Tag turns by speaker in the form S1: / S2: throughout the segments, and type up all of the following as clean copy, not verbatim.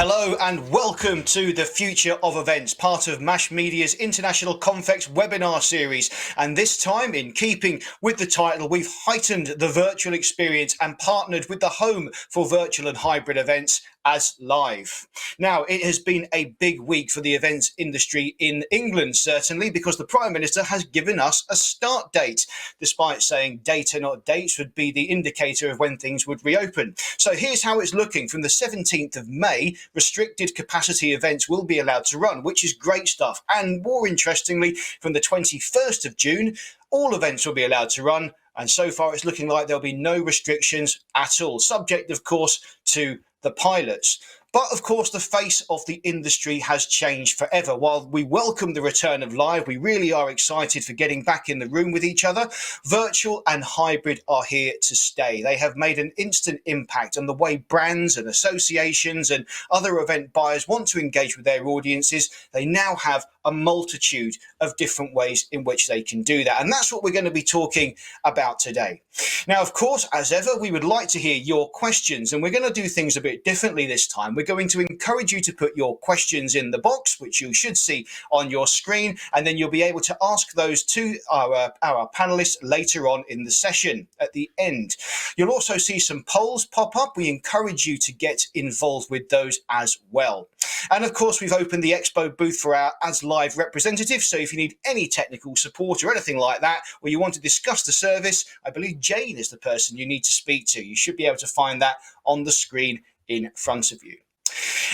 S1: Hello and welcome to the Future of Events, part of MASH Media's International CONFEX webinar series. And this time, in keeping with the title, we've heightened the virtual experience and partnered with the home for virtual and hybrid events as live. Now, it has been a big week for the events industry in England, certainly, because the Prime Minister has given us a start date, despite saying data, not dates, would be the indicator of when things would reopen. So here's how it's looking. From the 17th of May, restricted capacity events will be allowed to run, which is great stuff. And more interestingly, from the 21st of June, all events will be allowed to run. And so far, it's looking like there'll be no restrictions at all, subject, of course, to the pilots. But of course, the face of the industry has changed forever. While we welcome the return of live, we really are excited for getting back in the room with each other. Virtual and hybrid are here to stay. They have made an instant impact on the way brands and associations and other event buyers want to engage with their audiences. They now have a multitude of different ways in which they can do that. And that's what we're going to be talking about today. Now, of course, as ever, we would like to hear your questions, and we're going to do things a bit differently this time. We're going to encourage you to put your questions in the box, which you should see on your screen, and then you'll be able to ask those to our panelists later on in the session at the end. You'll also see some polls pop up. We encourage you to get involved with those as well. And of course, we've opened the Expo booth for our As Live representatives. So if you need any technical support or anything like that, or you want to discuss the service, I believe Jane is the person you need to speak to. You should be able to find that on the screen in front of you.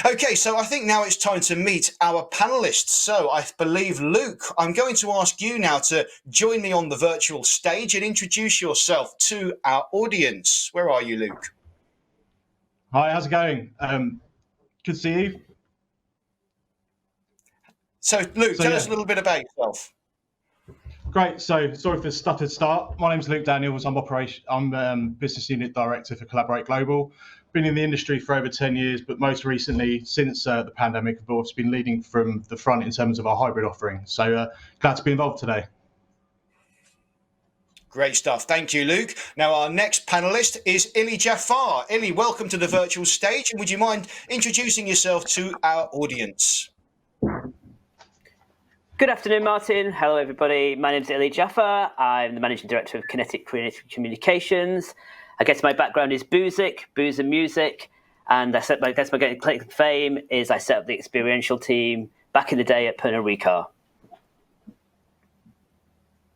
S1: Okay, so I think now it's time to meet our panelists. So I believe, Luke, I'm going to ask you now to join me on the virtual stage and introduce yourself to our audience. Where are you, Luke?
S2: Hi, how's it going? Good to see you.
S1: So, Luke, tell us a little bit about yourself.
S2: Great. So, sorry for the stuttered start. My name's Luke Daniels. I'm Business Unit Director for Collaborate Global. Been in the industry for over 10 years, but most recently, since the pandemic, I've also been leading from the front in terms of our hybrid offering. So, glad to be involved today.
S1: Great stuff. Thank you, Luke. Now, our next panelist is Ili Jafar. Ili, welcome to the virtual stage. And would you mind introducing yourself to our audience?
S3: Good afternoon, Martin. Hello, everybody. My name is Ili Jafar. I'm the Managing Director of Kinetic Creative Communications. I guess my background is booze and music. And my claim to fame is I set up the experiential team back in the day at Pernod Ricard.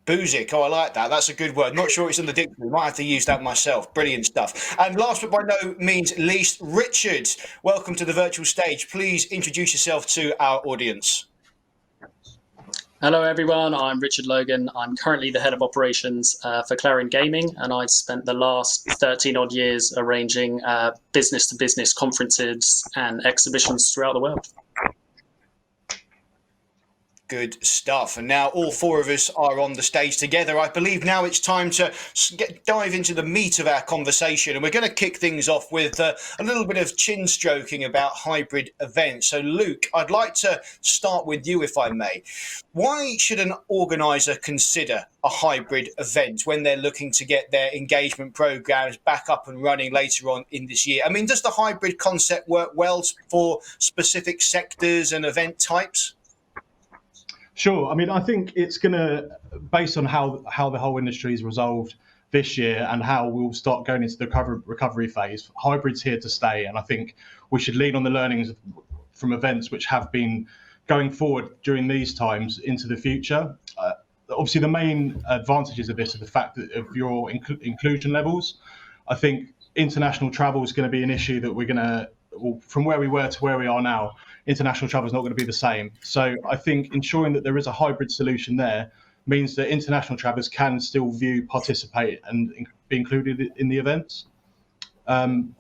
S1: Boozic. Oh, I like that. That's a good word. Not sure it's in the dictionary. Might have to use that myself. Brilliant stuff. And last but by no means least, Richard. Welcome to the virtual stage. Please introduce yourself to our audience.
S4: Hello, everyone. I'm Richard Logan. I'm currently the head of operations for Clarion Gaming, and I've spent the last 13 odd years arranging business-to-business conferences and exhibitions throughout the world.
S1: Good stuff. And now all four of us are on the stage together. I believe now it's time to dive into the meat of our conversation. And we're going to kick things off with a little bit of chin stroking about hybrid events. So, Luke, I'd like to start with you, if I may. Why should an organizer consider a hybrid event when they're looking to get their engagement programs back up and running later on in this year? I mean, does the hybrid concept work well for specific sectors and event types?
S2: Sure. I mean, I think it's going to, based on how the whole industry is resolved this year and how we'll start going into the recovery phase, hybrid's here to stay. And I think we should lean on the learnings from events which have been going forward during these times into the future. Obviously, the main advantages of this are the fact that of your inclusion levels. I think international travel is going to be an issue that we're going to, from where we were to where we are now, international travel is not going to be the same. So I think ensuring that there is a hybrid solution there means that international travelers can still participate and be included in the events.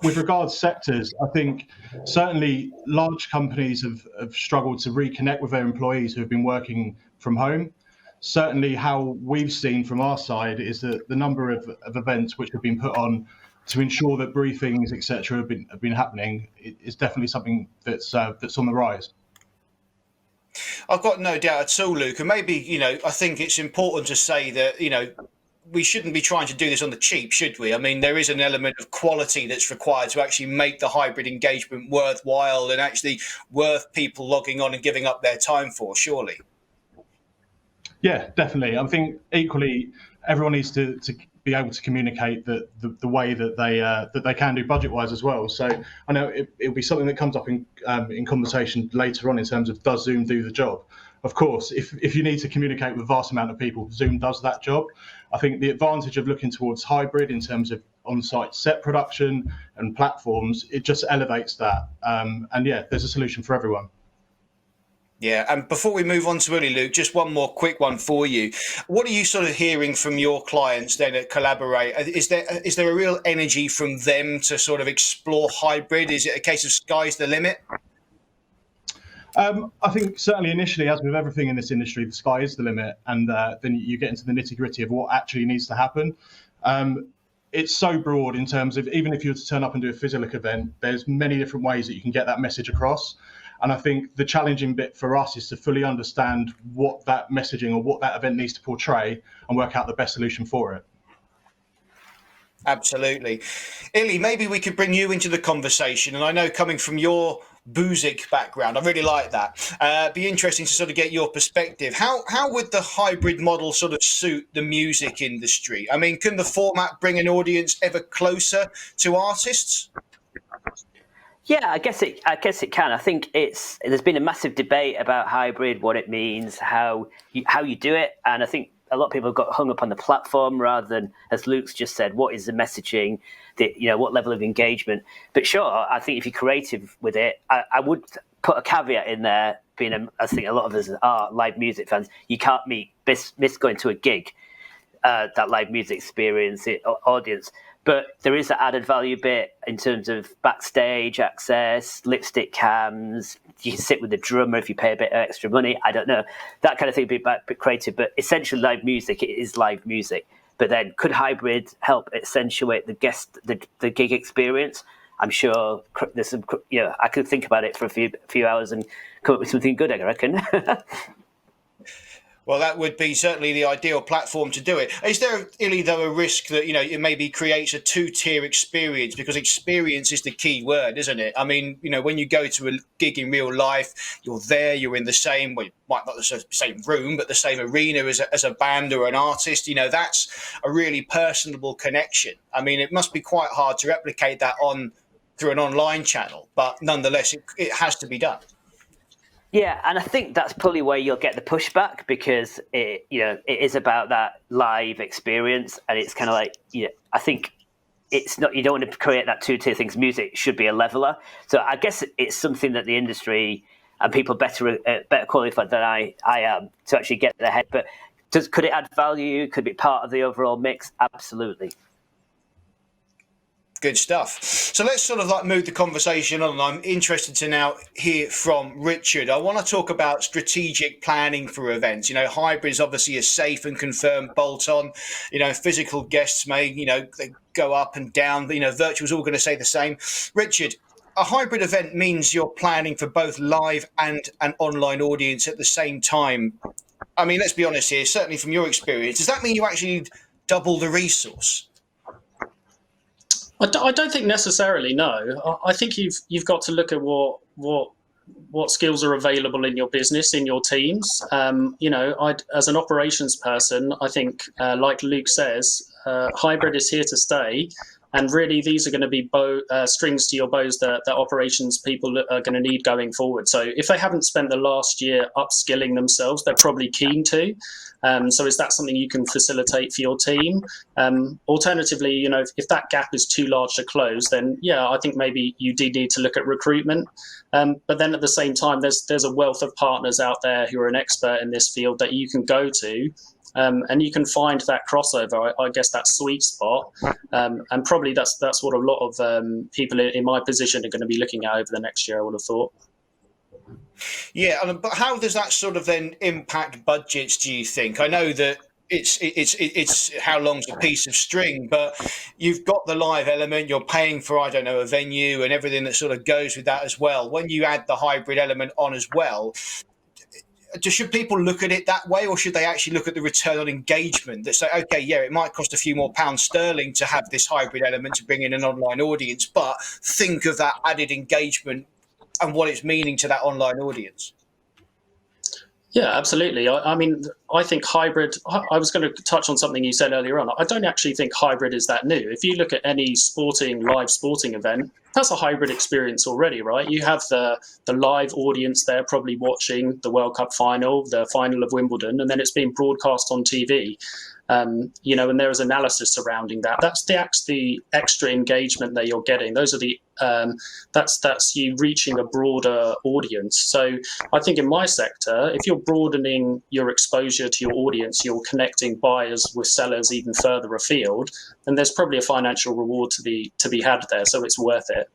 S2: With regards to sectors, I think certainly large companies have struggled to reconnect with their employees who have been working from home. Certainly how we've seen from our side is that the number of events which have been put on to ensure that briefings, etc., have been happening is definitely something that's on the rise.
S1: I've got no doubt at all, Luke. And maybe, I think it's important to say that, we shouldn't be trying to do this on the cheap, should we? I mean, there is an element of quality that's required to actually make the hybrid engagement worthwhile and actually worth people logging on and giving up their time for, surely.
S2: Yeah, definitely. I think equally, everyone needs to be able to communicate the way that they can do budget-wise as well. So I know it'll be something that comes up in conversation later on in terms of, does Zoom do the job? Of course, if you need to communicate with a vast amount of people, Zoom does that job. I think the advantage of looking towards hybrid in terms of on-site set production and platforms, it just elevates that. And yeah, there's a solution for everyone.
S1: Yeah, and before we move on to Uli, Luke, just one more quick one for you. What are you sort of hearing from your clients then at Collaborate? Is there a real energy from them to sort of explore hybrid? Is it a case of sky's the limit?
S2: I think certainly initially, as with everything in this industry, the sky is the limit, and then you get into the nitty-gritty of what actually needs to happen. It's so broad in terms of, even if you were to turn up and do a physical event, there's many different ways that you can get that message across. And I think the challenging bit for us is to fully understand what that messaging or what that event needs to portray and work out the best solution for it.
S1: Absolutely. Illy, maybe we could bring you into the conversation. And I know, coming from your music background, I really like that. Be interesting to sort of get your perspective. How would the hybrid model sort of suit the music industry? I mean, can the format bring an audience ever closer to artists?
S3: Yeah, I guess it can. I think there's been a massive debate about hybrid, what it means, how you do it, and I think a lot of people have got hung up on the platform rather than, as Luke's just said, what is the messaging, what level of engagement. But sure, I think if you're creative with it, I would put a caveat in there. I think a lot of us are live music fans. You can't miss going to a gig, that live music experience, audience. But there is that added value bit in terms of backstage access, lipstick cams. You can sit with the drummer if you pay a bit of extra money. I don't know. That kind of thing would be a bit creative. But essentially, live music, it is live music. But then, could hybrid help accentuate the gig experience? I'm sure there's some. I could think about it for a few hours and come up with something good, I reckon.
S1: Well, that would be certainly the ideal platform to do it. Is there, Illy, though, a risk that, it maybe creates a two-tier experience? Because experience is the key word, isn't it? I mean, when you go to a gig in real life, you're there, you're in the same, well, might not the same room, but the same arena as a band or an artist. That's a really personable connection. I mean, it must be quite hard to replicate that through an online channel, but nonetheless, it has to be done.
S3: Yeah, and I think that's probably where you'll get the pushback, because it is about that live experience, and it's kind of like, I think it's not, you don't want to create that two-tier things. Music should be a leveler. So I guess it's something that the industry and people better qualified than I am to actually get their head. But could it add value? Could it be part of the overall mix? Absolutely.
S1: Good stuff. So let's sort of move the conversation on. I'm interested to now hear from Richard. I want to talk about strategic planning for events. Hybrid is obviously a safe and confirmed bolt-on. Physical guests may, they go up and down. Virtual is all going to say the same. Richard, a hybrid event means you're planning for both live and an online audience at the same time. I mean, let's be honest here. Certainly from your experience, does that mean you actually double the resource?
S4: I don't think necessarily, no. I think you've got to look at what skills are available in your business, in your teams. As an operations person, I think, like Luke says, hybrid is here to stay. And really, these are going to be strings to your bows that operations people are going to need going forward. So if they haven't spent the last year upskilling themselves, they're probably keen to. So is that something you can facilitate for your team? Alternatively, if that gap is too large to close, then yeah, I think maybe you do need to look at recruitment. But then at the same time, there's a wealth of partners out there who are an expert in this field that you can go to. And you can find that crossover, I guess, that sweet spot. And probably that's what a lot of people in my position are going to be looking at over the next year, I would have thought.
S1: Yeah, but how does that sort of then impact budgets, do you think? I know that it's how long's a piece of string, but you've got the live element, you're paying for, a venue and everything that sort of goes with that as well. When you add the hybrid element on as well, should people look at it that way, or should they actually look at the return on engagement that say, okay, yeah, it might cost a few more pounds sterling to have this hybrid element to bring in an online audience, but think of that added engagement and what it's meaning to that online audience?
S4: Yeah, absolutely. I mean, I think hybrid, I was going to touch on something you said earlier on. I don't actually think hybrid is that new. If you look at any live sporting event, that's a hybrid experience already, right? You have the live audience there probably watching the World Cup final, the final of Wimbledon, and then it's being broadcast on TV. And there is analysis surrounding that. That's the extra engagement that you're getting. Those are that's you reaching a broader audience. So I think in my sector, if you're broadening your exposure to your audience, you're connecting buyers with sellers even further afield, and there's probably a financial reward to be had there. So it's worth it.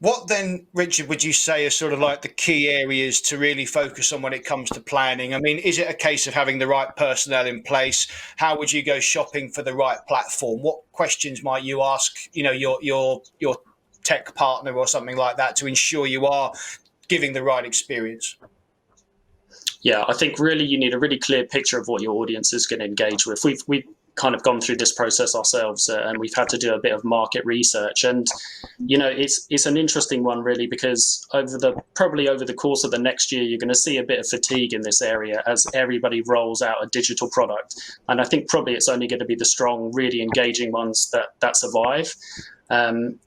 S1: What then, Richard, would you say are sort of like the key areas to really focus on when it comes to planning? I mean, is it a case of having the right personnel in place? How would you go shopping for the right platform? What questions might you ask, your tech partner or something like that to ensure you are giving the right experience?
S4: Yeah, I think really you need a really clear picture of what your audience is going to engage with. We've kind of gone through this process ourselves, and we've had to do a bit of market research, and it's an interesting one really, because over the course of the next year you're going to see a bit of fatigue in this area as everybody rolls out a digital product, and I think probably it's only going to be the strong, really engaging ones that survive.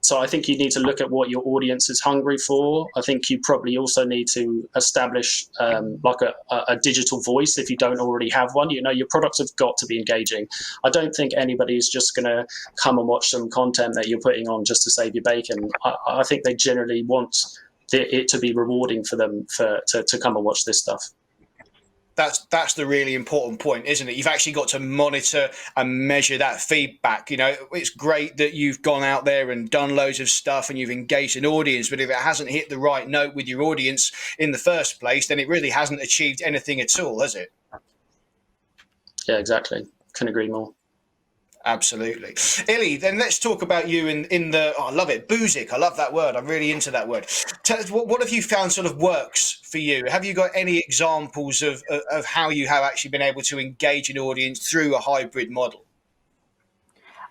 S4: So I think you need to look at what your audience is hungry for. I think you probably also need to establish like a digital voice if you don't already have one. Your products have got to be engaging. I don't think anybody's just going to come and watch some content that you're putting on just to save your bacon. I think they generally want it to be rewarding for them to come and watch this stuff.
S1: That's the really important point, isn't it? You've actually got to monitor and measure that feedback. It's great that you've gone out there and done loads of stuff and you've engaged an audience, but if it hasn't hit the right note with your audience in the first place, then it really hasn't achieved anything at all, has it?
S4: Yeah, exactly. Couldn't agree more.
S1: Absolutely. Illy, then let's talk about you in the, I love it, Boozik. I love that word. I'm really into that word. Tell us, what have you found sort of works for you? Have you got any examples of how you have actually been able to engage an audience through a hybrid model?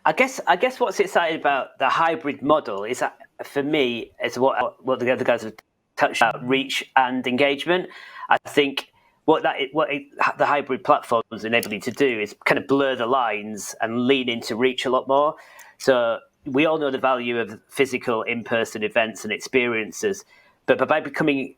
S3: I guess what's exciting about the hybrid model is that, for me, is what the other guys have touched about, reach and engagement. I think what the hybrid platforms enable you to do is kind of blur the lines and lean into reach a lot more. So we all know the value of physical in-person events and experiences, but by becoming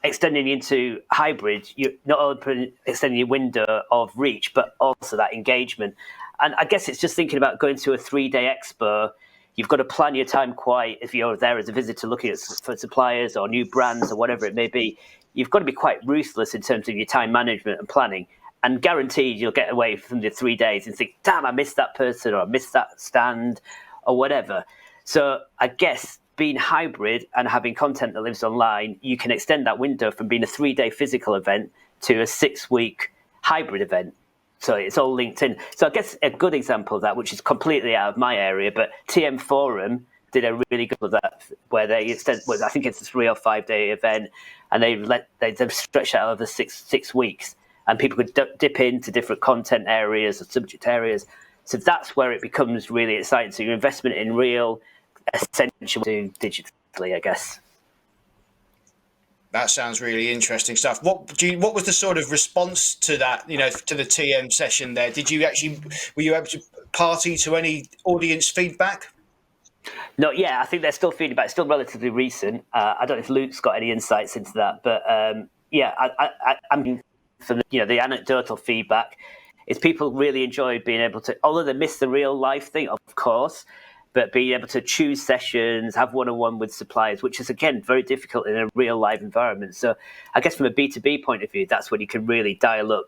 S3: extending into hybrid, you're not only extending your window of reach, but also that engagement. And I guess it's just thinking about going to a 3-day expo. You've got to plan your time quite, if you're there as a visitor looking for suppliers or new brands or whatever it may be. You've got to be quite ruthless in terms of your time management and planning, and guaranteed you'll get away from the 3 days and think, damn, I missed that person or I missed that stand or whatever. So I guess being hybrid and having content that lives online, you can extend that window from being a 3-day physical event to a 6-week hybrid event. So it's all linked in. So I guess a good example of that, which is completely out of my area, but TM Forum did a really good of that, where they extend, I think it's a 3 or 5 day event, and they've stretched out over six weeks, and people could dip into different content areas or subject areas. So that's where it becomes really exciting. So your investment in real, essential to digitally, I guess.
S1: That sounds really interesting stuff. What was the sort of response to that, to the TM session there? Were you able to party to any audience feedback?
S3: No, yeah, I think they're still feeding back. It's still relatively recent. I don't know if Luke's got any insights into that, but I'm from the anecdotal feedback is people really enjoy being able to, although they miss the real life thing, of course, but being able to choose sessions, have one-on-one with suppliers, which is, again, very difficult in a real live environment. So I guess from a B2B point of view, that's when you can really dial up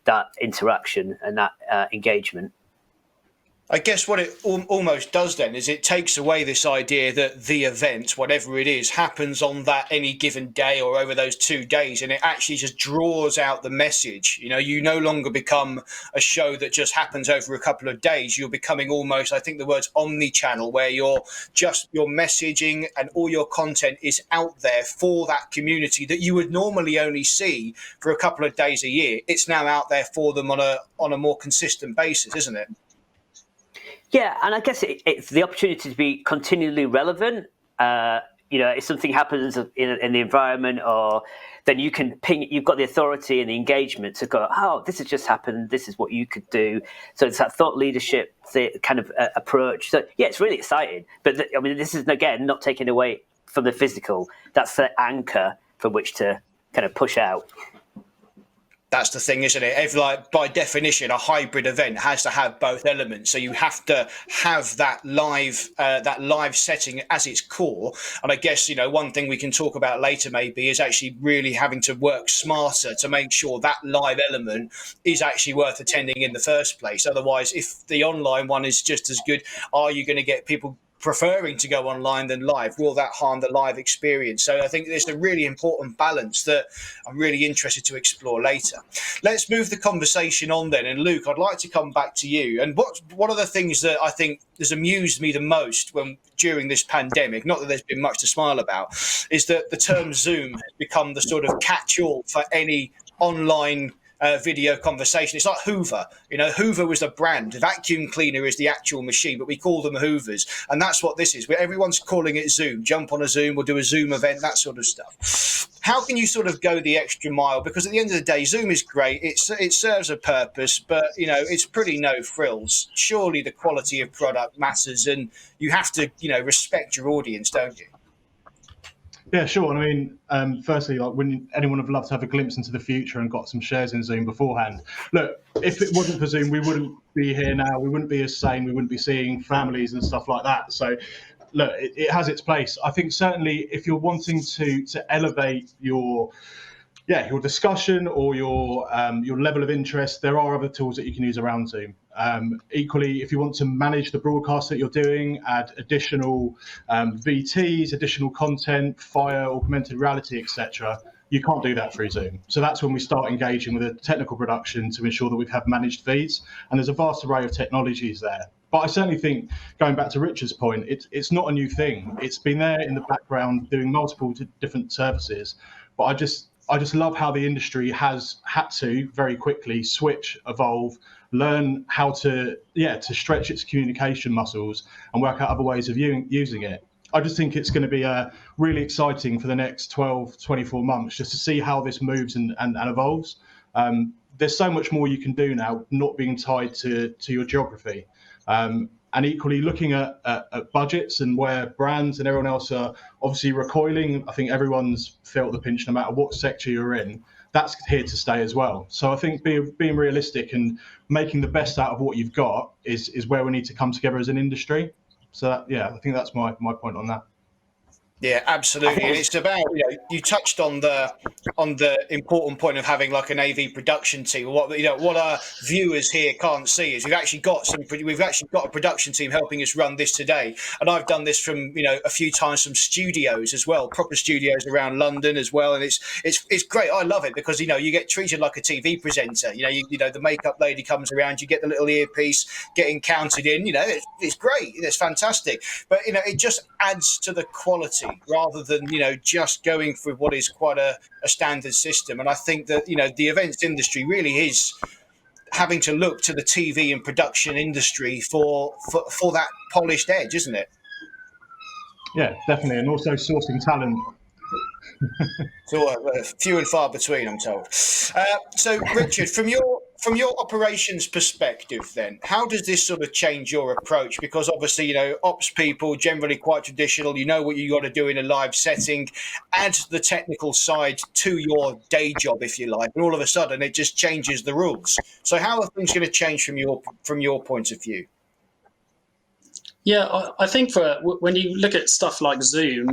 S3: that interaction and that engagement.
S1: I guess what it almost does then is it takes away this idea that the event, whatever it is, happens on that any given day or over those 2 days, and it actually just draws out the message. You no longer become a show that just happens over a couple of days. You're becoming almost, I think the word's omni-channel, where your messaging and all your content is out there for that community that you would normally only see for a couple of days a year. It's now out there for them on a more consistent basis, isn't it?
S3: Yeah, and I guess it's the opportunity to be continually relevant. If something happens in the environment, or then you can ping. You've got the authority and the engagement to go, oh, this has just happened. This is what you could do. So it's that thought leadership kind of approach. So yeah, it's really exciting. But this is again not taking away from the physical. That's the anchor from which to kind of push out.
S1: That's the thing, isn't it? If, by definition, a hybrid event has to have both elements. So you have to have that live setting as its core. And I guess, one thing we can talk about later maybe is actually really having to work smarter to make sure that live element is actually worth attending in the first place. Otherwise, if the online one is just as good, are you going to get people preferring to go online than live? Will that harm the live experience? So I think there's a really important balance that I'm really interested to explore later. Let's move the conversation on then. And Luke, I'd like to come back to you. And one of the things that I think has amused me the most during this pandemic, not that there's been much to smile about, is that the term Zoom has become the sort of catch-all for any online video conversation. It's like Hoover. Hoover was the brand. The vacuum cleaner is the actual machine, but we call them Hoovers. And that's what this is. Where everyone's calling it Zoom. Jump on a Zoom or do a Zoom event, that sort of stuff. How can you sort of go the extra mile? Because at the end of the day, Zoom is great. It serves a purpose, but, it's pretty no frills. Surely the quality of product matters, and you have to, respect your audience, don't you?
S2: Yeah, sure. I mean, firstly, when anyone would love to have a glimpse into the future and got some shares in Zoom beforehand. Look, if it wasn't for Zoom, we wouldn't be here now. We wouldn't be as sane. We wouldn't be seeing families and stuff like that. So, look, it has its place. I think certainly if you're wanting to elevate your discussion or your level of interest, there are other tools that you can use around Zoom. Equally, if you want to manage the broadcast that you're doing, add additional VTs, additional content, fire, augmented reality, etc., you can't do that through Zoom. So that's when we start engaging with a technical production to ensure that we have managed feeds. And there's a vast array of technologies there. But I certainly think, going back to Richard's point, it's not a new thing. It's been there in the background doing multiple different services. But I just love how the industry has had to very quickly switch, evolve, learn how to stretch its communication muscles and work out other ways of using it. I just think it's going to be really exciting for the next 12, 24 months just to see how this moves and evolves. There's so much more you can do now, not being tied to your geography. And equally, looking at budgets and where brands and everyone else are obviously recoiling, I think everyone's felt the pinch no matter what sector you're in. That's here to stay as well. So I think being realistic and making the best out of what you've got is where we need to come together as an industry. So I think that's my point on that.
S1: Yeah, absolutely. And it's about, you touched on the important point of having like an AV production team. What our viewers here can't see is we've actually got a production team helping us run this today. And I've done this from, a few times from studios as well, proper studios around London as well. And it's great. I love it because, you get treated like a TV presenter. The makeup lady comes around, you get the little earpiece getting counted in, it's great. It's fantastic. But, it just adds to the quality rather than, just going for what is quite a standard system. And I think that, the events industry really is having to look to the TV and production industry for that polished edge, isn't it?
S2: Yeah, definitely. And also sourcing talent.
S1: So few and far between, I'm told. So, Richard, from your operations perspective, then, how does this sort of change your approach? Because obviously, ops people generally quite traditional. You know what you got to do in a live setting. Add the technical side to your day job, if you like, and all of a sudden it just changes the rules. So, how are things going to change from your point of view?
S4: Yeah, I think when you look at stuff like Zoom.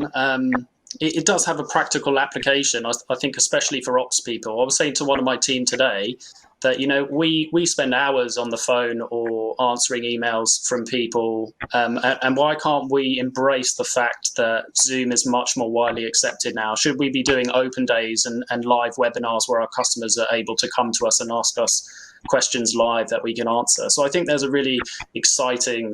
S4: It does have a practical application, I think, especially for ops people. I was saying to one of my team today, that, we spend hours on the phone or answering emails from people, and why can't we embrace the fact that Zoom is much more widely accepted now? Should we be doing open days and live webinars where our customers are able to come to us and ask us questions live that we can answer? So I think there's a really exciting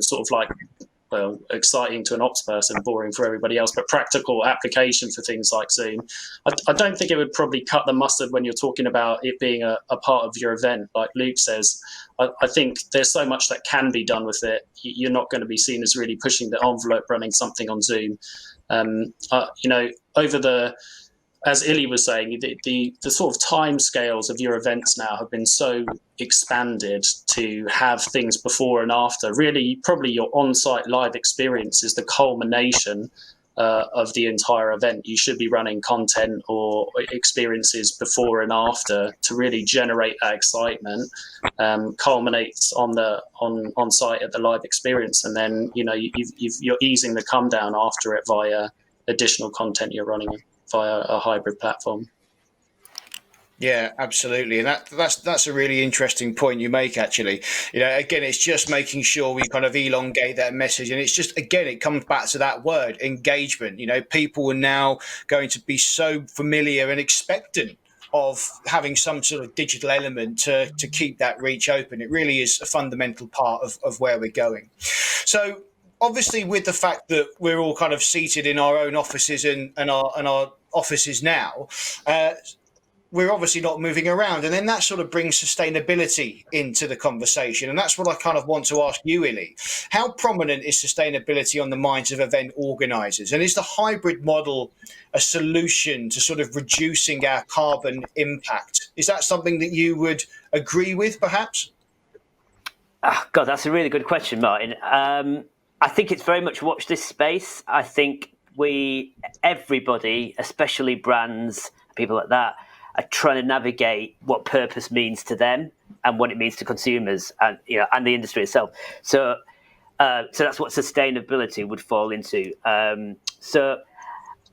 S4: exciting to an ops person, boring for everybody else, but practical application for things like Zoom. I don't think it would probably cut the mustard when you're talking about it being a part of your event, like Luke says. I think there's so much that can be done with it. You're not going to be seen as really pushing the envelope running something on Zoom. As Illy was saying, the sort of time scales of your events now have been so expanded to have things before and after. Really, probably your on-site live experience is the culmination of the entire event. You should be running content or experiences before and after to really generate that excitement. Culminates on site at the live experience, and then you're easing the come down after it via additional content you're running via a hybrid platform.
S1: Yeah, absolutely. And that's a really interesting point you make, actually. Again, it's just making sure we kind of elongate that message. And it's just, again, it comes back to that word, engagement. People are now going to be so familiar and expectant of having some sort of digital element to keep that reach open. It really is a fundamental part of where we're going. So obviously, with the fact that we're all kind of seated in our own offices and our offices now, we're obviously not moving around. And then that sort of brings sustainability into the conversation. And that's what I kind of want to ask you, Illy. How prominent is sustainability on the minds of event organisers? And is the hybrid model a solution to sort of reducing our carbon impact? Is that something that you would agree with, perhaps?
S3: God, that's a really good question, Martin. I think it's very much watch this space. I think everybody, especially brands, people like that, are trying to navigate what purpose means to them and what it means to consumers and and the industry itself. So that's what sustainability would fall into. And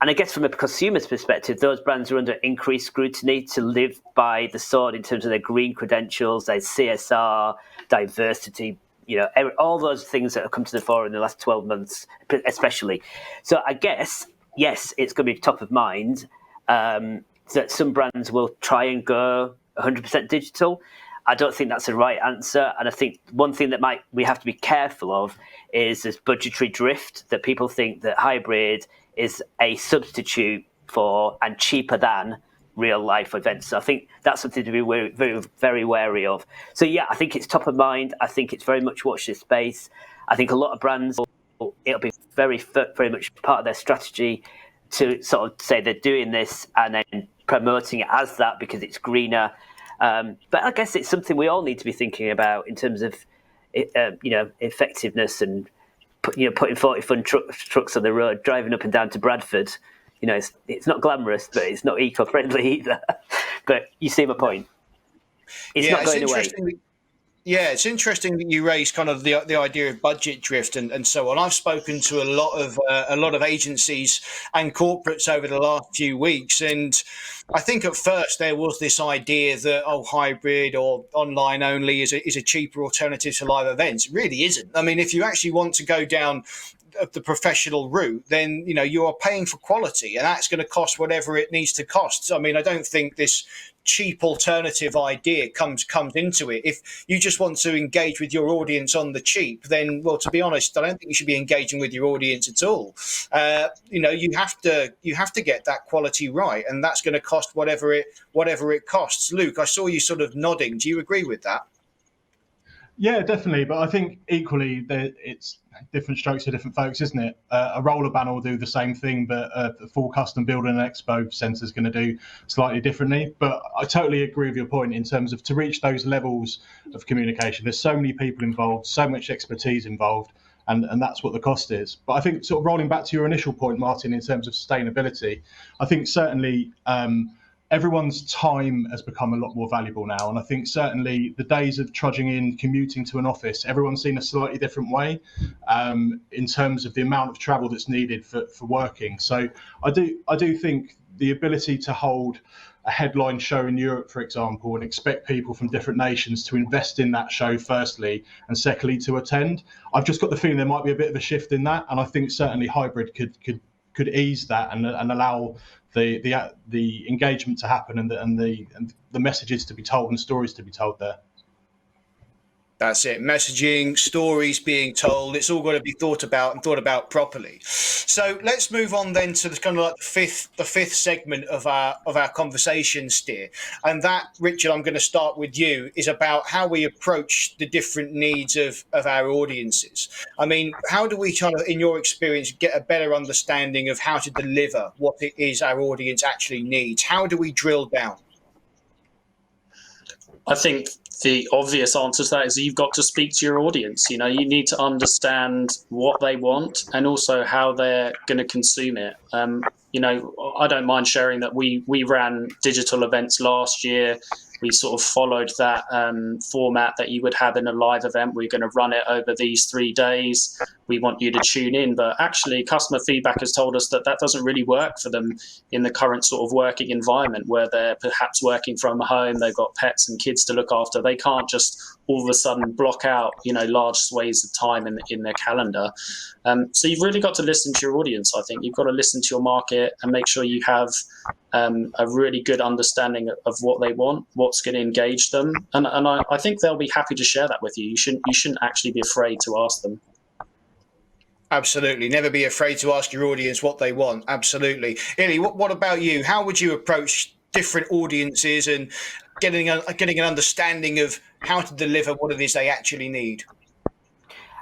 S3: I guess from a consumer's perspective, those brands are under increased scrutiny to live by the sword in terms of their green credentials, their CSR, diversity, all those things that have come to the fore in the last 12 months, especially. So I guess, yes, it's going to be top of mind that some brands will try and go 100% digital. I don't think that's the right answer. And I think one thing that we have to be careful of is this budgetary drift, that people think that hybrid is a substitute for and cheaper than real life events. So I think that's something to be very, very, very wary of. So yeah, I think it's top of mind. I think it's very much watch this space. I think a lot of brands, it'll be very, very much part of their strategy to sort of say they're doing this and then promoting it as that because it's greener. But I guess it's something we all need to be thinking about in terms of effectiveness and putting 40-ton trucks on the road, driving up and down to Bradford. It's not glamorous, but it's not eco-friendly either. But you see my point. It's not going away.
S1: Yeah, it's interesting that you raised kind of the idea of budget drift and so on. I've spoken to a lot of agencies and corporates over the last few weeks, and I think at first there was this idea that hybrid or online only is a cheaper alternative to live events. It really isn't. I mean, if you actually want to go down the professional route, then you are paying for quality, and that's going to cost whatever it needs to cost. I mean, I don't think this cheap alternative idea comes into it. If you just want to engage with your audience on the cheap, then, well, to be honest, I don't think you should be engaging with your audience at all. You have to get that quality right, and that's going to cost whatever it costs. Luke, I saw you sort of nodding. Do you agree with that?
S2: Yeah, definitely. But I think equally it's different strokes for different folks, isn't it? A roller banner will do the same thing, but a full custom build in an expo centre is going to do slightly differently. But I totally agree with your point in terms of to reach those levels of communication, there's so many people involved, so much expertise involved, and that's what the cost is. But I think sort of rolling back to your initial point, Martin, in terms of sustainability, I think certainly everyone's time has become a lot more valuable now. And I think certainly the days of trudging in, commuting to an office, everyone's seen a slightly different way in terms of the amount of travel that's needed for working. So I do think the ability to hold a headline show in Europe, for example, and expect people from different nations to invest in that show firstly, and secondly to attend. I've just got the feeling there might be a bit of a shift in that, and I think certainly hybrid could ease that and allow the engagement to happen and the messages to be told and stories to be told there.
S1: That's it. Messaging, stories being told. It's all got to be thought about properly. So let's move on then to the kind of like the fifth segment of our conversation, Steer. And that, Richard, I'm going to start with you, is about how we approach the different needs of our audiences. I mean, how do we kind of, in your experience, get a better understanding of how to deliver what it is our audience actually needs? How do we drill down?
S4: I think the obvious answer to that is you've got to speak to your audience. You need to understand what they want and also how they're going to consume it. I don't mind sharing that we ran digital events last year. We sort of followed that format that you would have in a live event. We're going to run it over these 3 days. We want you to tune in. But actually, customer feedback has told us that doesn't really work for them in the current sort of working environment where they're perhaps working from home, they've got pets and kids to look after. They can't just all of a sudden block out, large swathes of time in their calendar. So you've really got to listen to your audience, I think. You've got to listen to your market and make sure you have a really good understanding of what they want, what's going to engage them. And I think they'll be happy to share that with you. You shouldn't actually be afraid to ask them.
S1: Absolutely. Never be afraid to ask your audience what they want. Absolutely. Illy, what about you? How would you approach different audiences and getting an understanding of how to deliver what it is they actually need?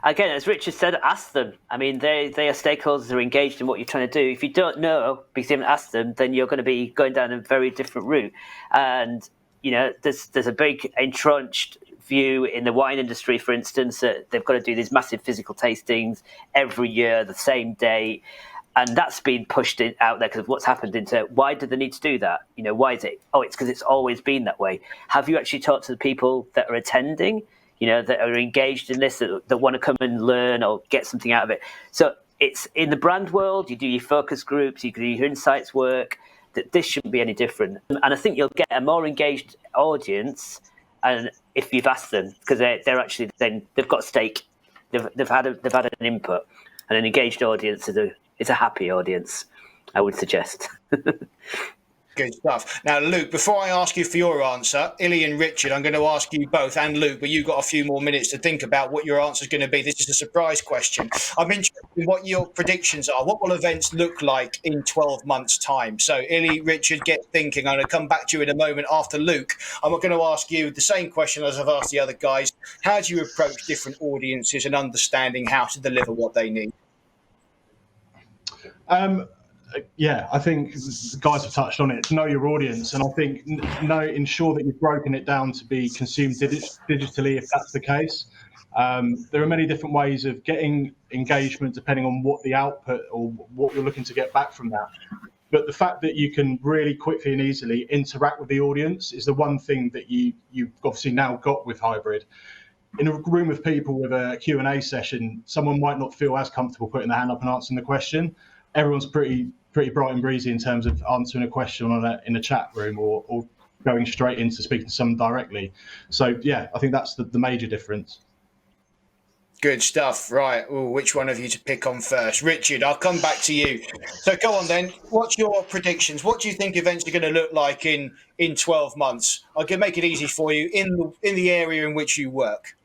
S3: Again, as Richard said, ask them. I mean, they are stakeholders who are engaged in what you're trying to do. If you don't know because you haven't asked them, then you're going to be going down a very different route. And, there's a big entrenched view in the wine industry, for instance, that they've got to do these massive physical tastings every year, the same day. And that's been pushed out there because of what's happened into why do they need to do that? Why is it? Oh, it's because it's always been that way. Have you actually talked to the people that are attending? That are engaged in this, that want to come and learn or get something out of it. So it's in the brand world, you do your focus groups, you do your insights work, that this shouldn't be any different. And I think you'll get a more engaged audience and if you've asked them, because they're actually, then they've got a stake, they've had an input, and an engaged audience is a happy audience, I would suggest.
S1: Good stuff. Now, Luke, before I ask you for your answer, Illy and Richard, I'm going to ask you both, and Luke, but you've got a few more minutes to think about what your answer is going to be. This is a surprise question. I'm interested in what your predictions are. What will events look like in 12 months' time? So, Illy, Richard, get thinking. I'm going to come back to you in a moment after Luke. I'm going to ask you the same question as I've asked the other guys. How do you approach different audiences and understanding how to deliver what they need?
S2: Yeah, I think the guys have touched on it. Know your audience, and I think ensure that you've broken it down to be consumed digitally, if that's the case. There are many different ways of getting engagement depending on what the output or what you're looking to get back from that. But the fact that you can really quickly and easily interact with the audience is the one thing that you've obviously now got with hybrid. In a room of people with a Q&A session, someone might not feel as comfortable putting their hand up and answering the question. Everyone's pretty bright and breezy in terms of answering a question in a chat room or going straight into speaking to someone directly. So, yeah, I think that's the major difference.
S1: Good stuff. Right. Ooh, which one of you to pick on first? Richard, I'll come back to you. So go on then. What's your predictions? What do you think events are going to look like in 12 months? I can make it easy for you in the area in which you work.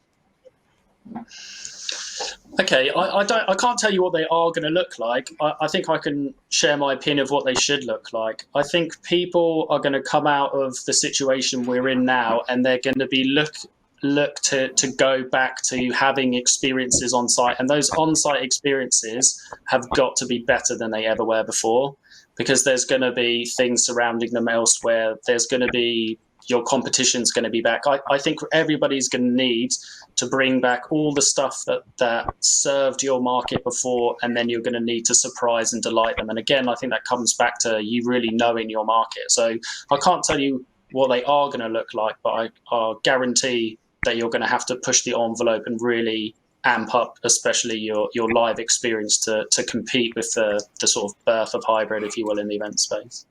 S4: Okay, I can't tell you what they are going to look like. I think I can share my opinion of what they should look like. I think people are going to come out of the situation we're in now, and they're going to be look to go back to having experiences on site, and those on-site experiences have got to be better than they ever were before, because there's going to be things surrounding them elsewhere. There's going to be your competition's going to be back. I think everybody's going to need to bring back all the stuff that served your market before, and then you're going to need to surprise and delight them. And again, I think that comes back to you really knowing your market. So I can't tell you what they are going to look like, but I guarantee that you're going to have to push the envelope and really amp up, especially your live experience to compete with the sort of birth of hybrid, if you will, in the event space.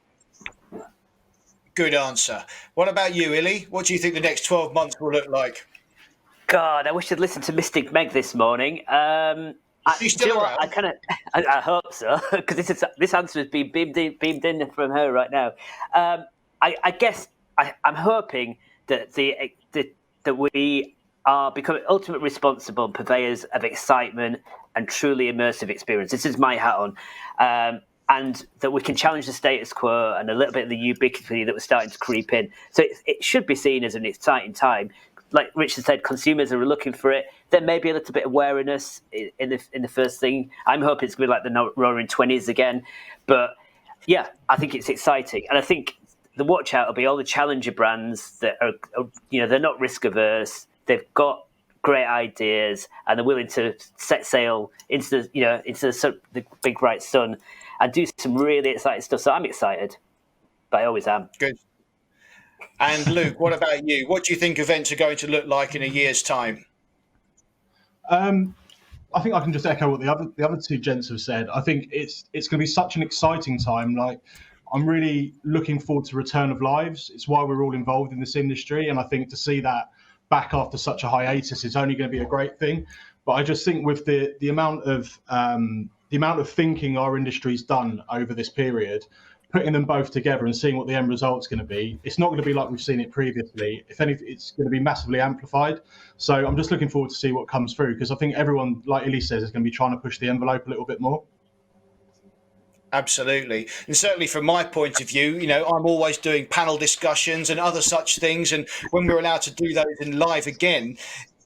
S1: Good answer. What about you, Illy? What do you think the next 12 months will look like?
S3: God, I wish I'd listened to Mystic Meg this morning.
S1: Is she still around?
S3: I hope so, because this answer has been beamed in from her right now. I guess I'm hoping that that we are becoming ultimate responsible purveyors of excitement and truly immersive experience. This is my hat on. And that we can challenge the status quo and a little bit of the ubiquity that was starting to creep in. So it should be seen as an exciting time. Like Richard said, consumers are looking for it. There may be a little bit of wariness in the first thing. I'm hoping it's going to be like the Roaring '20s again. But yeah, I think it's exciting. And I think the watch out will be all the challenger brands that are they're not risk averse. They've got great ideas and they're willing to set sail into the big bright sun and do some really exciting stuff. So I'm excited, but I always am.
S1: Good. And Luke, what about you? What do you think events are going to look like in a year's time?
S2: I think I can just echo what the other two gents have said. I think it's going to be such an exciting time. Like, I'm really looking forward to return of lives. It's why we're all involved in this industry, and I think to see that back after such a hiatus is only going to be a great thing. But I just think with the amount of thinking our industry's done over this period, putting them both together and seeing what the end result's going to be, it's not going to be like we've seen it previously. If anything, it's going to be massively amplified. So I'm just looking forward to see what comes through, because I think everyone, like Illy says, is going to be trying to push the envelope a little bit more.
S1: Absolutely. And certainly from my point of view, I'm always doing panel discussions and other such things. And when we're allowed to do those in live again,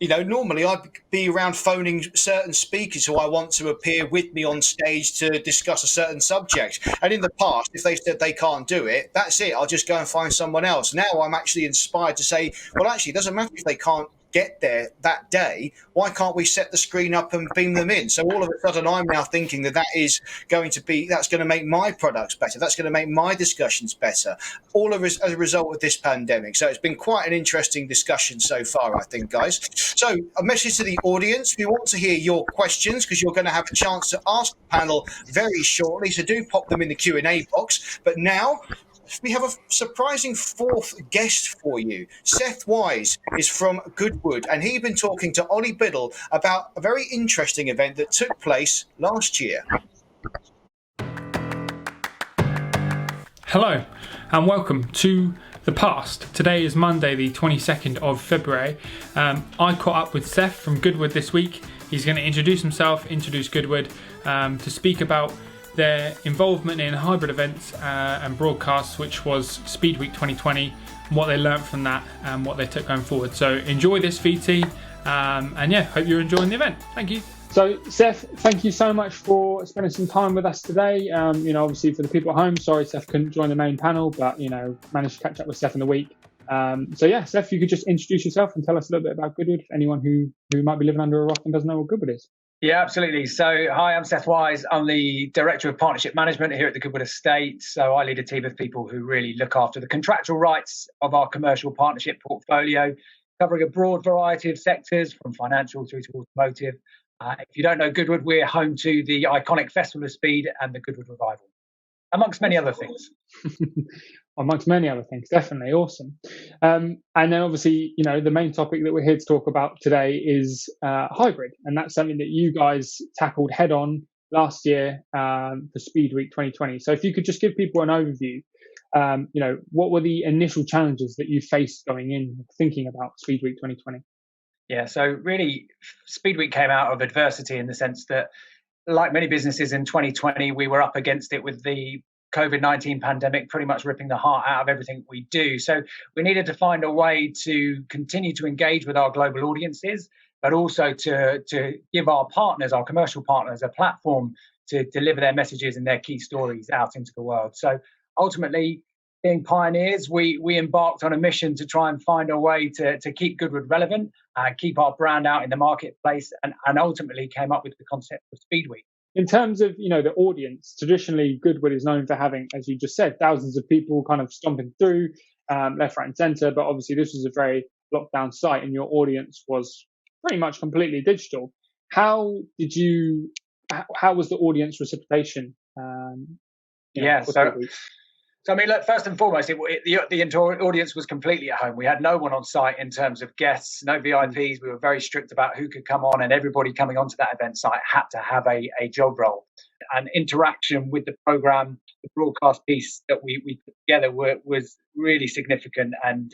S1: normally I'd be around phoning certain speakers who I want to appear with me on stage to discuss a certain subject. And in the past, if they said they can't do it, that's it. I'll just go and find someone else. Now I'm actually inspired to say, well, actually, it doesn't matter if they can't get there that day. Why can't we set the screen up and beam them in? So all of a sudden I'm now thinking that's going to make my products better. That's going to make my discussions better, all as a result of this pandemic. So it's been quite an interesting discussion so far, I think, guys. So a message to the audience. We want to hear your questions because you're going to have a chance to ask the panel very shortly. So do pop them in the Q&A box. But now we have a surprising fourth guest for you. Seth Wise is from Goodwood, and he's been talking to Ollie Biddle about a very interesting event that took place last year.
S5: Hello, and welcome to the past. Today is Monday, the 22nd of February. I caught up with Seth from Goodwood this week. He's going to introduce himself, introduce Goodwood, to speak about their involvement in hybrid events and broadcasts, which was Speed Week 2020, what they learned from that and what they took going forward. So enjoy this VT, and yeah, hope you're enjoying the event. Thank you.
S6: So Seth, thank you so much for spending some time with us today. Obviously for the people at home, sorry Seth couldn't join the main panel, but managed to catch up with Seth in the week. Seth, you could just introduce yourself and tell us a little bit about Goodwood for anyone who might be living under a rock and doesn't know what Goodwood is.
S7: Yeah, absolutely. So, hi, I'm Seth Wise. I'm the Director of Partnership Management here at the Goodwood Estate. So I lead a team of people who really look after the contractual rights of our commercial partnership portfolio, covering a broad variety of sectors from financial through to automotive. If you don't know Goodwood, we're home to the iconic Festival of Speed and the Goodwood Revival, amongst many other things.
S6: Amongst many other things, definitely. Awesome. And then obviously, the main topic that we're here to talk about today is hybrid. And that's something that you guys tackled head on last year for Speed Week 2020. So if you could just give people an overview, what were the initial challenges that you faced going in thinking about Speed Week 2020?
S7: Yeah, so really, Speed Week came out of adversity in the sense that, like many businesses in 2020, we were up against it with the COVID-19 pandemic pretty much ripping the heart out of everything we do. So we needed to find a way to continue to engage with our global audiences, but also to give our partners, our commercial partners, a platform to deliver their messages and their key stories out into the world. So ultimately, being pioneers, we embarked on a mission to try and find a way to keep Goodwood relevant and keep our brand out in the marketplace, and ultimately came up with the concept of Speed Week.
S6: In terms of, the audience, traditionally Goodwood is known for having, as you just said, thousands of people kind of stomping through left, right and centre. But obviously this was a very locked down site and your audience was pretty much completely digital. How was the audience reciprocation?
S7: So, I mean, look, first and foremost, the entire audience was completely at home. We had no one on site in terms of guests, no VIPs. We were very strict about who could come on, and everybody coming onto that event site had to have a job role. And interaction with the program, the broadcast piece that we put together was really significant and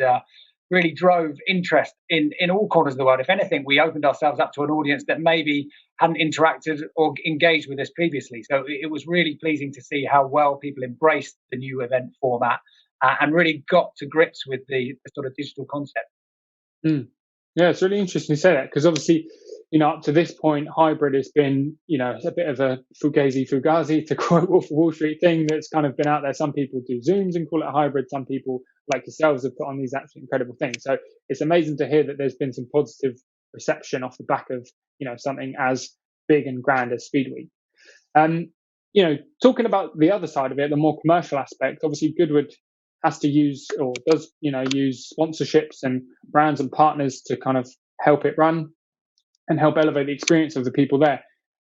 S7: really drove interest in all corners of the world. If anything, we opened ourselves up to an audience that maybe hadn't interacted or engaged with us previously. So it was really pleasing to see how well people embraced the new event format and really got to grips with the sort of digital concept.
S6: Yeah, it's really interesting to say that, because obviously, up to this point, hybrid has been, a bit of a fugazi, to quote Wolf of Wall Street, thing that's kind of been out there. Some people do Zooms and call it hybrid. Some people, like yourselves, have put on these absolutely incredible things. So it's amazing to hear that there's been some positive reception off the back of, something as big and grand as Speed Week. Talking about the other side of it, the more commercial aspect, obviously Goodwood has to use, or does, use sponsorships and brands and partners to kind of help it run and help elevate the experience of the people there.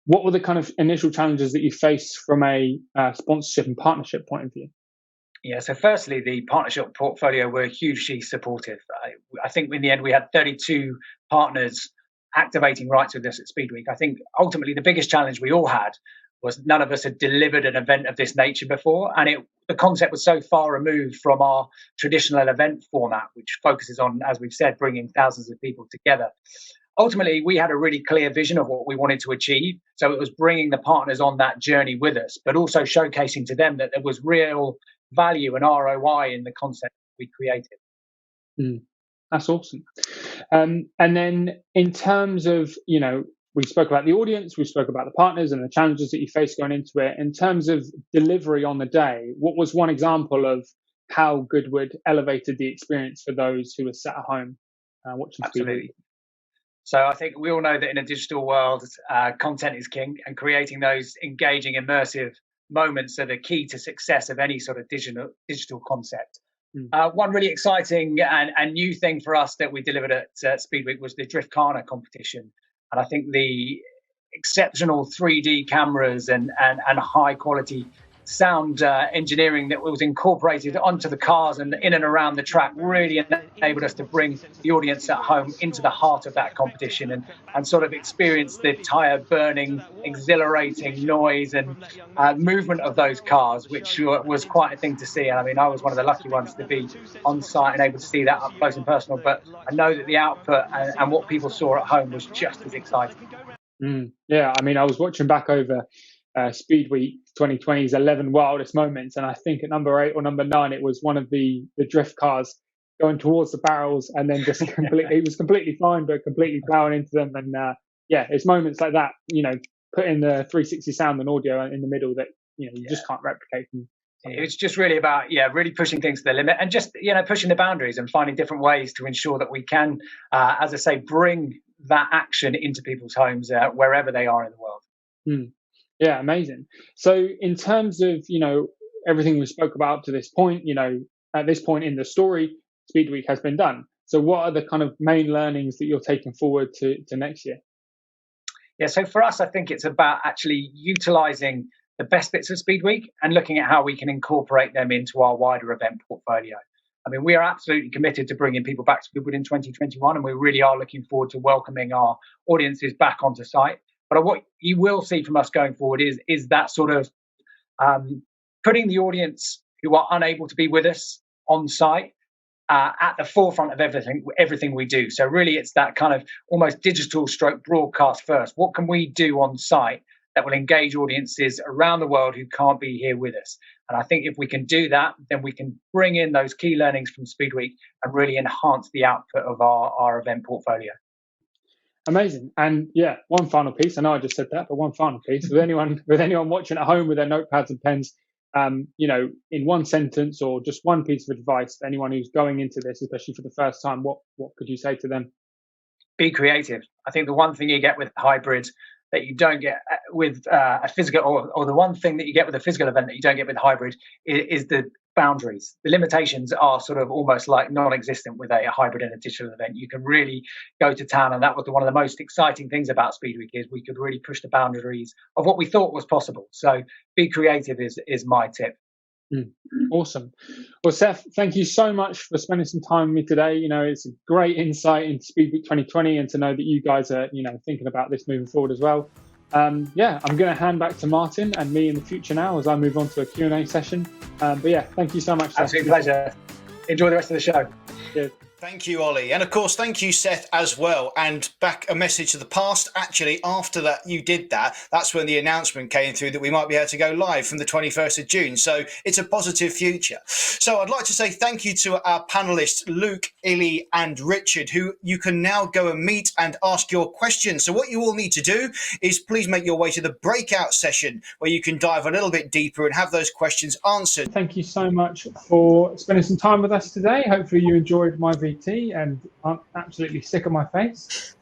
S6: What were the kind of initial challenges that you faced from a sponsorship and partnership point of view?
S7: Yeah, so firstly, the partnership portfolio were hugely supportive. I think in the end we had 32 partners activating rights with us at Speed Week. I think ultimately the biggest challenge we all had was none of us had delivered an event of this nature before, and the concept was so far removed from our traditional event format, which focuses on, as we've said, bringing thousands of people together. Ultimately, we had a really clear vision of what we wanted to achieve. So it was bringing the partners on that journey with us, but also showcasing to them that there was real value and ROI in the concept we created.
S6: That's awesome. And then in terms of, we spoke about the audience, we spoke about the partners and the challenges that you faced going into it. In terms of delivery on the day, what was one example of how Goodwood elevated the experience for those who were sat at home watching Speed Week?
S7: So I think we all know that in a digital world, content is king, and creating those engaging, immersive moments are the key to success of any sort of digital concept. One really exciting and new thing for us that we delivered at Speed Week was the Drift Kana competition. And I think the exceptional 3D cameras and high quality sound engineering that was incorporated onto the cars and in and around the track really enabled us to bring the audience at home into the heart of that competition and sort of experience the tire burning, exhilarating noise and movement of those cars, which was quite a thing to see. And I mean, I was one of the lucky ones to be on site and able to see that up close and personal, but I know that the output and what people saw at home was just as exciting.
S6: Yeah, I mean, I was watching back over Speed Week 2020's 11 wildest moments, and I think at number 8 or number 9 it was one of the drift cars going towards the barrels and then just completely, he was completely fine but completely plowing into them. And it's moments like that, putting the 360 sound and audio in the middle that you just can't replicate.
S7: It's just really about really pushing things to the limit and just pushing the boundaries and finding different ways to ensure that we can as I say, bring that action into people's homes wherever they are in the world.
S6: Yeah, amazing. So in terms of, everything we spoke about up to this point, at this point in the story, Speed Week has been done. So what are the kind of main learnings that you're taking forward to next year?
S7: Yeah, so for us, I think it's about actually utilizing the best bits of Speed Week and looking at how we can incorporate them into our wider event portfolio. I mean, we are absolutely committed to bringing people back to Goodwood in 2021, and we really are looking forward to welcoming our audiences back onto site. But what you will see from us going forward is that sort of putting the audience who are unable to be with us on site at the forefront of everything we do. So really, it's that kind of almost digital stroke broadcast first. What can we do on site that will engage audiences around the world who can't be here with us? And I think if we can do that, then we can bring in those key learnings from Speed Week and really enhance the output of our event portfolio.
S6: Amazing. And one final piece. I know I just said that, but one final piece with anyone watching at home with their notepads and pens, in one sentence or just one piece of advice for anyone who's going into this, especially for the first time, what could you say to them?
S7: Be creative. I think the one thing you get with hybrid that you don't get with a physical, or the one thing that you get with a physical event that you don't get with hybrid is the boundaries. The limitations are sort of almost like non-existent with a hybrid and a digital event. You can really go to town, and that was one of the most exciting things about Speed Week is we could really push the boundaries of what we thought was possible. So be creative is my tip.
S6: Awesome. Well, Seth, thank you so much for spending some time with me today. It's a great insight into Speed Week 2020, and to know that you guys are, thinking about this moving forward as well. I'm going to hand back to Martin and me in the future now as I move on to a Q&A session. But yeah, thank you so much, Seth.
S7: Absolute pleasure. Enjoy the rest of the show.
S6: Cheers.
S1: Thank you, Ollie. And of course, thank you, Seth, as well. And back a message to the past. Actually, after that, you did that. That's when the announcement came through that we might be able to go live from the 21st of June. So it's a positive future. So I'd like to say thank you to our panelists, Luke, Illy and Richard, who you can now go and meet and ask your questions. So what you all need to do is please make your way to the breakout session where you can dive a little bit deeper and have those questions answered.
S6: Thank you so much for spending some time with us today. Hopefully you enjoyed my VT and I'm absolutely sick of my face.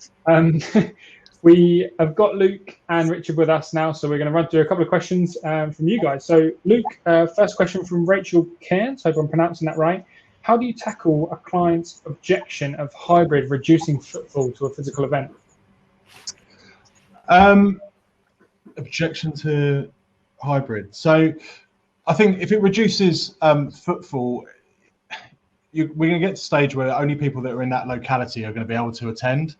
S6: We have got Luke and Richard with us now, so we're going to run through a couple of questions from you guys. So Luke, first question from Rachel Cairns, hope I'm pronouncing that right. How do you tackle a client's objection of hybrid reducing footfall to a physical event?
S2: Objection to hybrid. So I think if it reduces footfall, we're going to get to a stage where only people that are in that locality are going to be able to attend.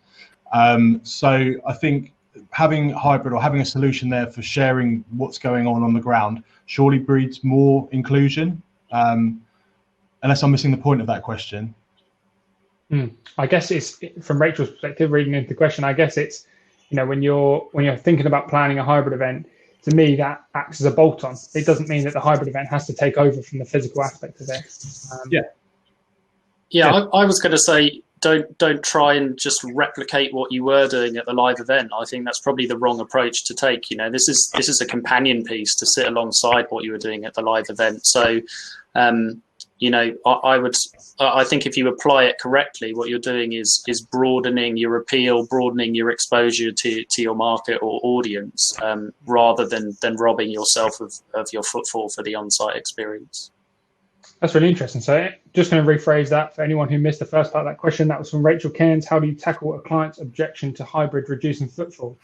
S2: So I think having hybrid or having a solution there for sharing what's going on the ground surely breeds more inclusion, unless I'm missing the point of that question.
S6: I guess it's, from Rachel's perspective, reading into the question, I guess it's, when you're thinking about planning a hybrid event, to me that acts as a bolt-on. It doesn't mean that the hybrid event has to take over from the physical aspect of it.
S4: I was going to say, don't try and just replicate what you were doing at the live event. I think that's probably the wrong approach to take. This is a companion piece to sit alongside what you were doing at the live event. So, I think if you apply it correctly, what you're doing is broadening your appeal, broadening your exposure to your market or audience, rather than robbing yourself of your footfall for the on-site experience.
S6: That's really interesting. So just going to rephrase that for anyone who missed the first part of that question. That was from Rachel Cairns. How do you tackle a client's objection to hybrid reducing footfall?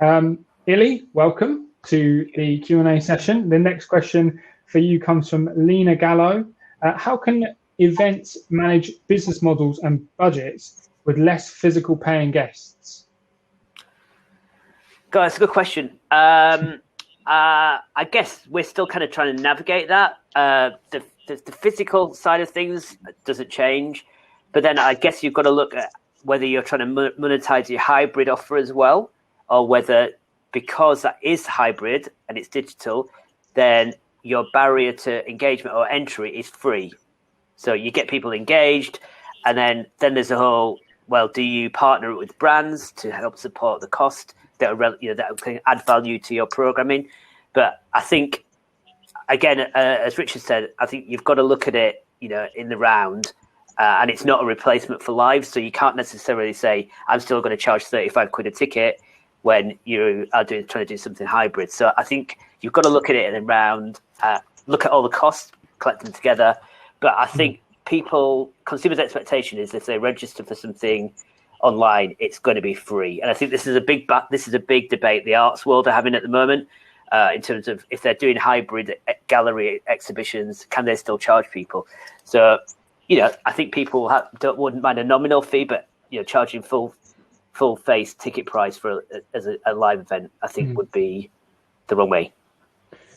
S6: Illy, welcome to the Q&A session. The next question for you comes from Lena Gallo. How can events manage business models and budgets with less physical paying guests?
S3: Guys, good question. I guess we're still kind of trying to navigate that. The physical side of things doesn't change, but then I guess you've got to look at whether you're trying to monetize your hybrid offer as well, or whether, because that is hybrid and it's digital, then your barrier to engagement or entry is free. So you get people engaged, and then there's a whole, well, do you partner with brands to help support the cost that can add value to your programming? But I think, again, as Richard said, I think you've got to look at it, in the round, and it's not a replacement for live. So you can't necessarily say, I'm still going to charge 35 quid a ticket when you are trying to do something hybrid. So I think you've got to look at it in the round, look at all the costs, collect them together. But I think consumers' expectation is if they register for something online, it's going to be free. And I think this is a big debate the arts world are having at the moment. In terms of if they're doing hybrid gallery exhibitions, can they still charge people? So, I think people wouldn't mind a nominal fee, but charging full face ticket price for as a live event, I think would be the wrong way.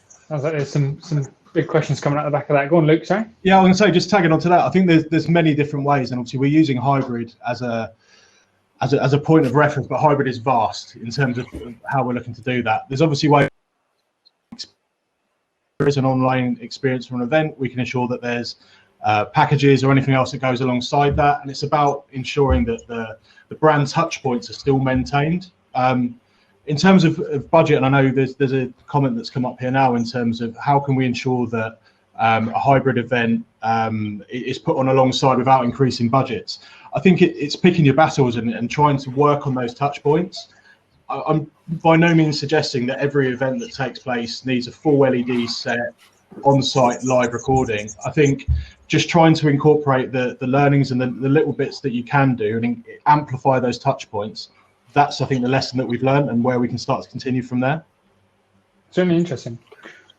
S6: Sounds like there's some big questions coming out the back of that. Go on, Luke. Sorry.
S2: Yeah, I was going to say, just tagging on to that, I think there's many different ways, and obviously we're using hybrid as a point of reference, but hybrid is vast in terms of how we're looking to do that. There's obviously ways. There is an online experience for an event. We can ensure that there's packages or anything else that goes alongside that, and it's about ensuring that the brand touch points are still maintained. In terms of budget, and I know there's a comment that's come up here now in terms of how can we ensure that a hybrid event is put on alongside without increasing budgets. I think it's picking your battles and trying to work on those touch points. I'm by no means suggesting that every event that takes place needs a full LED set, on-site live recording. I think just trying to incorporate the learnings and the little bits that you can do and amplify those touch points, that's, I think, the lesson that we've learned and where we can start to continue from there.
S6: Certainly interesting.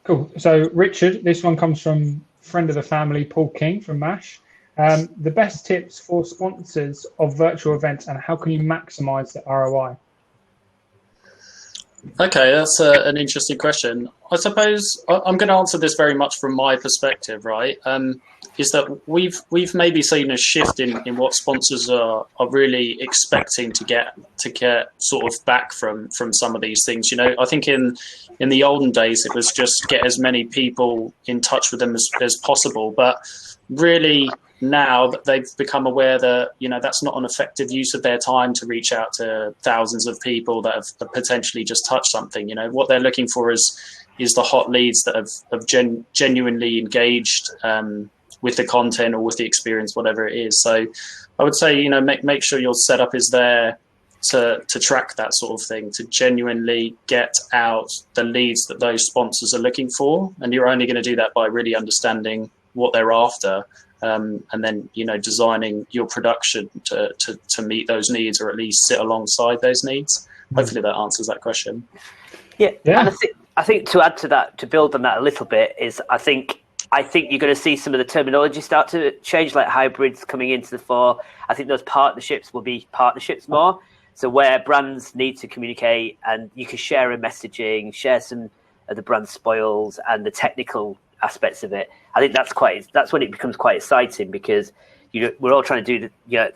S6: Cool. So, Richard, this one comes from friend of the family, Paul King from MASH. The best tips for sponsors of virtual events and how can you maximize the ROI?
S4: Okay, that's an interesting question. I suppose I'm going to answer this very much from my perspective, right? Is that we've maybe seen a shift in what sponsors are really expecting to get sort of back from some of these things. You know, I think in the olden days it was just get as many people in touch with them as possible, but really now that they've become aware that, you know, that's not an effective use of their time to reach out to thousands of people that have potentially just touched something. You know, what they're looking for is the hot leads that have genuinely engaged with the content or with the experience, whatever it is. So I would say, you know, make sure your setup is there to track that sort of thing, to genuinely get out the leads that those sponsors are looking for. And you're only going to do that by really understanding what they're after. And then, you know, designing your production to meet those needs, or at least sit alongside those needs. Hopefully that answers that question.
S3: Yeah. And I think to add to that, to build on that a little bit, is I think you're going to see some of the terminology start to change, like hybrids coming into the fore. I think those partnerships will be partnerships more. So where brands need to communicate and you can share a messaging, share some of the brand spoils and the technical aspects of it. I think that's when it becomes quite exciting, because we're all trying to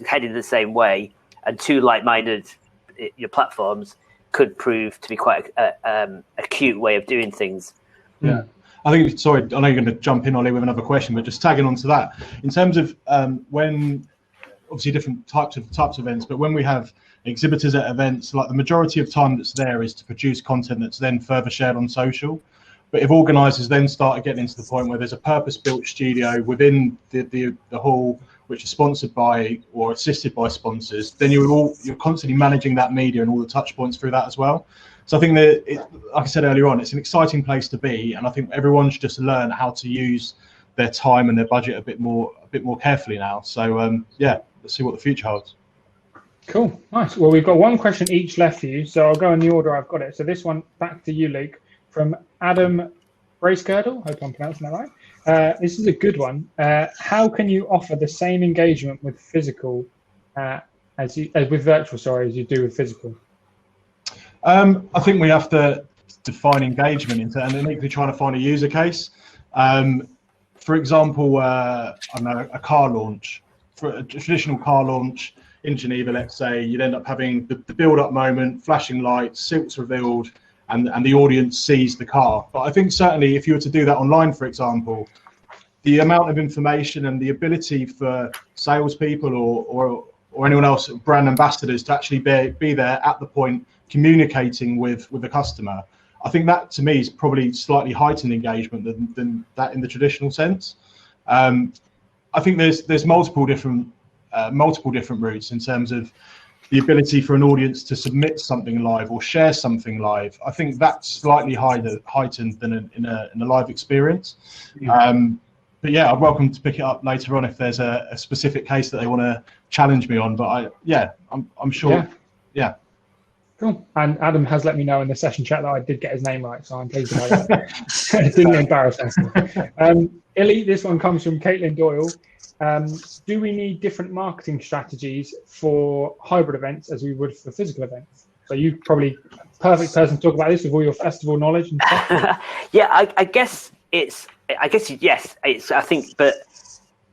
S3: heading the same way, and two like-minded platforms could prove to be quite a cute way of doing things.
S2: Yeah, I think. Sorry, I know you're going to jump in, Ollie, with another question, but just tagging onto that, in terms of when obviously different types of events, but when we have exhibitors at events, like the majority of time that's there is to produce content that's then further shared on social. But if organisers then start getting into the point where there's a purpose-built studio within the hall, which is sponsored by or assisted by sponsors, then you're constantly managing that media and all the touch points through that as well. So I think that, like I said earlier on, it's an exciting place to be, and I think everyone should just learn how to use their time and their budget a bit more carefully now. So yeah, let's see what the future holds.
S6: Cool, nice. Well, we've got one question each left for you, so I'll go in the order I've got it. So this one back to you, Luke, from Adam Bracegirdle. Hope I'm pronouncing that right. This is a good one. How can you offer the same engagement with physical as with virtual, as you do with physical?
S2: I think we have to define engagement and immediately trying to find a user case. For example, I know a car launch, for a traditional car launch in Geneva, let's say, you'd end up having the build-up moment, flashing lights, silks revealed, and the audience sees the car. But I think certainly if you were to do that online, for example, the amount of information and the ability for salespeople or anyone else, brand ambassadors, to actually be there at the point communicating with the customer, I think that to me is probably slightly heightened engagement than that in the traditional sense. I think there's multiple different routes in terms of the ability for an audience to submit something live or share something live. I think that's slightly heightened than in a live experience. But yeah, I'm welcome to pick it up later on if there's a specific case that they want to challenge me on. But I'm sure. Yeah.
S6: Cool. And Adam has let me know in the session chat that I did get his name right, so I'm pleased about that. Didn't embarrass us. Illy, this one comes from Caitlin Doyle. Do we need different marketing strategies for hybrid events as we would for physical events? So you probably perfect person to talk about this with all your festival knowledge and stuff.
S3: Yeah, I guess yes. I think, but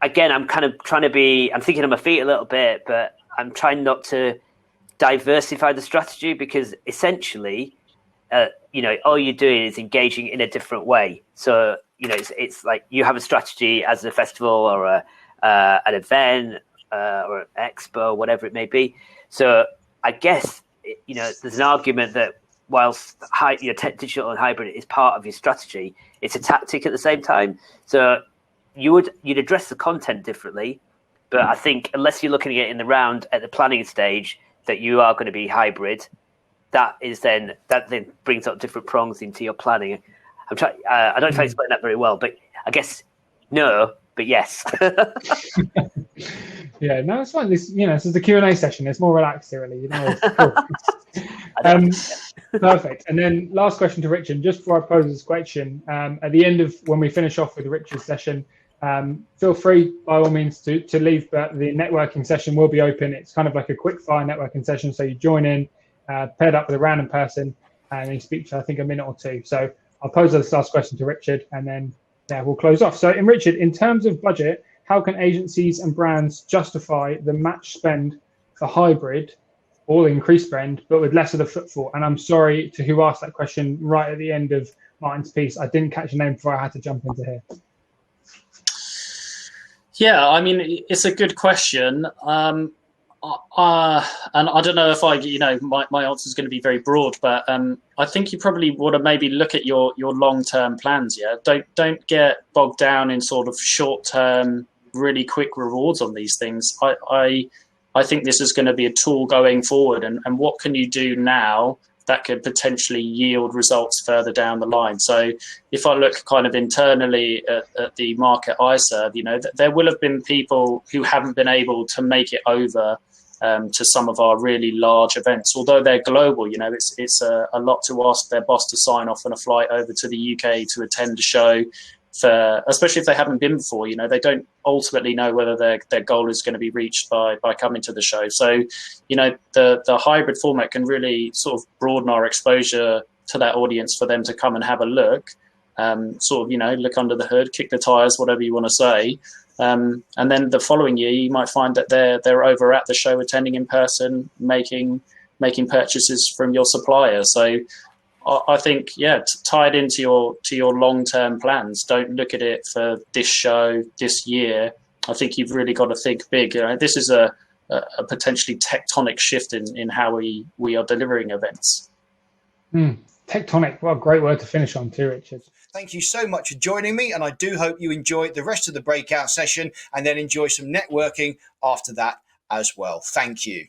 S3: again, I'm kind of trying to be. I'm thinking on my feet a little bit, but I'm trying not to diversify the strategy, because essentially, all you're doing is engaging in a different way. So it's like you have a strategy as a festival or an event or an expo, whatever it may be. So I guess there's an argument that whilst digital and hybrid is part of your strategy, it's a tactic at the same time. So you'd address the content differently, but I think unless you're looking at it in the round at the planning stage that you are going to be hybrid, that then brings up different prongs into your planning. I'm trying. I don't know if I explained that very well, but I guess no, but yes.
S6: Yeah, no, it's fine. This is the Q&A session. It's more relaxed here, really. It's cool. Perfect. And then last question to Richard, just before I pose this question, at the end of when we finish off with Richard's session, feel free by all means to leave, but the networking session will be open. It's kind of like a quick fire networking session. So you join in, paired up with a random person, and you speak for, I think, a minute or two. So I'll pose this last question to Richard, and then we'll close off. So Richard, in terms of budget, how can agencies and brands justify the match spend for hybrid or increased spend, but with less of the footfall? And I'm sorry to who asked that question right at the end of Martin's piece. I didn't catch your name before I had to jump into here.
S4: Yeah, I mean, it's a good question. And I don't know if my answer is going to be very broad, but I think you probably want to maybe look at your long-term plans. Yeah, don't get bogged down in sort of short-term, really quick rewards on these things. I think this is going to be a tool going forward, and what can you do now that could potentially yield results further down the line. So if I look kind of internally at the market I serve, there will have been people who haven't been able to make it over to some of our really large events, although they're global. It's a lot to ask their boss to sign off on a flight over to the UK to attend a show, especially if they haven't been before. They don't ultimately know whether their goal is going to be reached by coming to the show. So the hybrid format can really sort of broaden our exposure to that audience for them to come and have a look, look under the hood, kick the tires, whatever you want to say. And then the following year, you might find that they're over at the show, attending in person, making purchases from your supplier. So I think, tie it into your long-term plans. Don't look at it for this show, this year. I think you've really got to think big. This is a potentially tectonic shift in how we are delivering events.
S6: Tectonic. What a great word to finish on too, Richard.
S1: Thank you so much for joining me, and I do hope you enjoyed the rest of the breakout session and then enjoy some networking after that as well. Thank you.